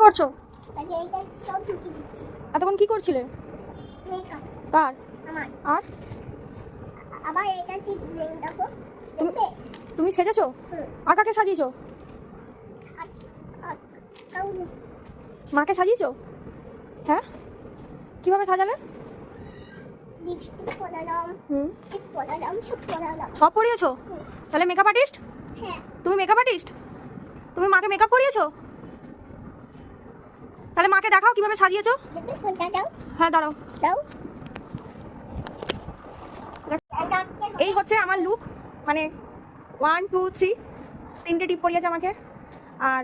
করছো? তাকে এইটা সব ঢুকিয়ে দিচ্ছি। এতক্ষণ কি করছিলে? মেকআপ কার? আমার। আর আবার এইটা টিপ নেই দেখো। তুমি- দেখতে? তুমি সেজেছো? আর কাকে সাজিয়েছো? আর কাউকে মাকে সাজিয়েছো? হ্যাঁ, কিভাবে সাজালে? লিপস্টিক পরালাম, হুম, টিপ পরালাম, সব পরালাম। সব পরিয়েছো? তাহলে মেকআপ আর্টিস্ট? হ্যাঁ, তুমি মেকআপ আর্টিস্ট? তুমি মাকে মেকআপ করিয়েছো? তাহলে মাকে দেখাও কিভাবে সাজিয়েছো। দেখতে ফোনটা দাও, হ্যাঁ দাঁড়াও। দাও। এই হচ্ছে আমার লুক, মানে 1 2 3 তিনটে টিপ পরিয়েছে আমাকে। আর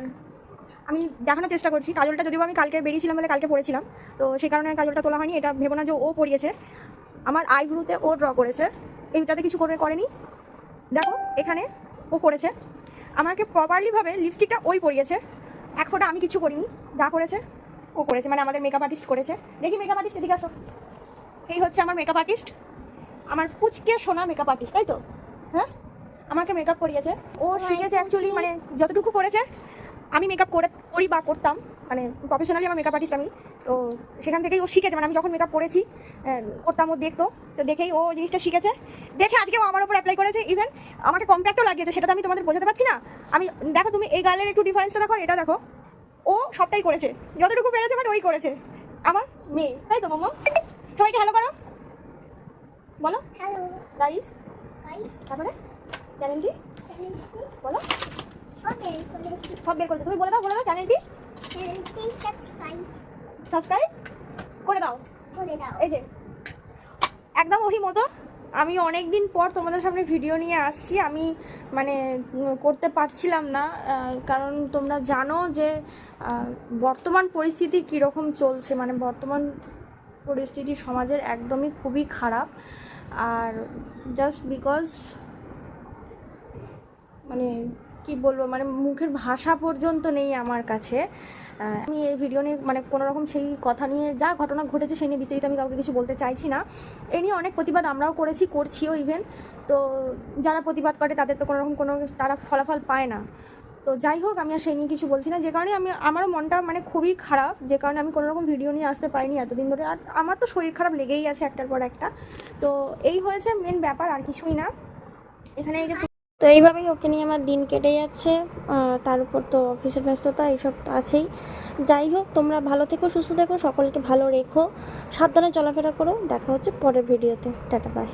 আমি দেখানোর চেষ্টা করছি, কাজলটা যদিও আমি কালকে বেরিয়েছিলাম বলে কালকে পরেছিলাম, তো সেই কারণে কাজলটা তোলা হয়নি। এটা ভেবো না যে ও পরিয়েছে, আমার আইব্রুতে ও ড্র করেছে, এইটাতে কিছু করেনি। দেখো এখানে ও করেছে, আমাকে প্রপারলিভাবে লিপস্টিকটা ওই পরিয়েছে, এক ফোঁটা আমি কিছু করিনি, যা করেছে ও করেছে, মানে আমাদের মেকআপ আর্টিস্ট করেছে। দেখি মেকআপ আর্টিস্ট এদিকে আসো। এই হচ্ছে আমার মেকআপ আর্টিস্ট, আমার পুচকে সোনা মেকআপ আর্টিস্ট, তাই তো? আমাকে মেকআপ করিয়েছে, ও শিখেছে অ্যাকচুয়ালি, মানে যতটুকু করেছে আমি মেকআপ করি বা করতাম, মানে প্রফেশনালি আমার মেকআপ আর্টিস্ট আমি, তো সেখান থেকেই ও শিখেছে। মানে আমি যখন মেকআপ করেছি করতাম, ও দেখতো, তো দেখেই ও জিনিসটা শিখেছে, দেখে আজকে ও আমার উপর অ্যাপ্লাই করেছে। ইভেন আমাকে কম্প্যাক্টও লাগিয়েছে, সেটা তো আমি তোমাদের বোঝাতে পারছি না। আমি দেখো, তুমি এই গালের একটু ডিফারেন্সটা দেখো, এটা দেখো, ও সবটাই করেছে, যতটুকু পেরেছে বাট ওই করেছে, আমার মেয়ে, তাই তো মাম্মা? সবাইকে হ্যালো করো, বলো হ্যালো গাইস। গাইস, তারপরে চ্যানেলটি চ্যানেলটি বলো। সব বের করেছি। সব বের করেছে, তুমি বলে দাও চ্যানেলটি চ্যানেলটি সাবস্ক্রাইব করে দাও। করে দাও। এই যে একদম ওরই মতো আমি অনেক দিন পর তোমাদের সামনে ভিডিও নিয়ে আসছি। আমি মানে করতে পারছিলাম না, কারণ তোমরা জানো যে বর্তমান পরিস্থিতি কীরকম চলছে, মানে বর্তমান পরিস্থিতি সমাজের একদমই খুবই খারাপ। আর জাস্ট বিকজ মানে কি বলবো, মানে মুখের ভাষা পর্যন্ত নেই আমার কাছে। আমি এই ভিডিও নিয়ে মানে কোনোরকম সেই কথা নিয়ে, যা ঘটনা ঘটেছে সেই নিয়ে বিস্তারিত আমি কাউকে কিছু বলতে চাইছি না। এই নিয়ে অনেক প্রতিবাদ আমরাও করছিও ইভেন, তো যারা প্রতিবাদ করে তাদের তো কোনোরকম তারা ফলাফল পায় না। তো যাই হোক, আমি আর সেই নিয়ে কিছু বলছি না, যে কারণে আমারও মনটা মানে খুবই খারাপ, যে কারণে আমি কোনোরকম ভিডিও নিয়ে আসতে পারিনি এতদিন ধরে। আর আমার তো শরীর খারাপ লেগেই আছে একটার পর একটা। তো এই হয়েছে মেন ব্যাপার, আর কিছুই না। এখানে এই যে তো এইভাবেই ওকে নিয়ে আমার দিন কেটে যাচ্ছে, তার উপর তো অফিসের ব্যস্ততা এইসব তো আছেই। যাই হোক, তোমরা ভালো থেকো, সুস্থ থেকো, সকলকে ভালো রেখো, সাবধানে চলাফেরা করো। দেখা হচ্ছে পরের ভিডিওতে। Tata, by.